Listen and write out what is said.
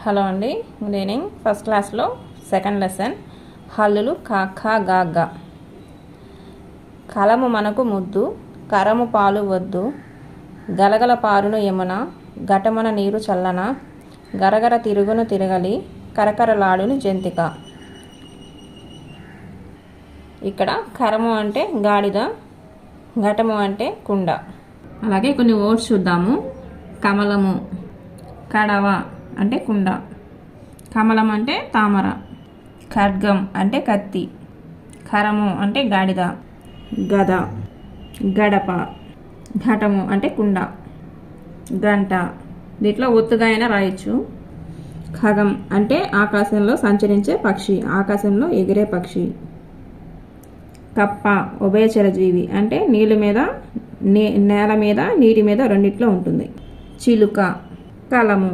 Hello అండి, good evening. First క్లాస్లో second lesson హల్లులు కాకా గాగా. కలము మనకు ముద్దు, కరము పాలు వద్దు, గలగల పారును యమున, ఘటమున నీరు చల్లన, గరగర తిరుగును తిరగలి, కరకరలాడును జంతిక. ఇక్కడ కరము అంటే గాడిద, ఘటము అంటే కుండ. అలాగే కొన్ని వర్డ్స్ చూద్దాము. కమలము, కడవ అంటే కుండ, కమలం అంటే తామర, ఖడ్గం అంటే కత్తి, కరము అంటే గాడిద, గద, గడప, ఘటము అంటే కుండ, గంట. దీంట్లో ఒత్తుగా అయినా రాయొచ్చు. ఖగం అంటే ఆకాశంలో సంచరించే పక్షి, ఆకాశంలో ఎగిరే పక్షి. కప్ప ఉభయచర జీవి అంటే నీళ్ళ మీద నేల మీద నీటి మీద రెండిట్లో ఉంటుంది. చిలుక, కలము.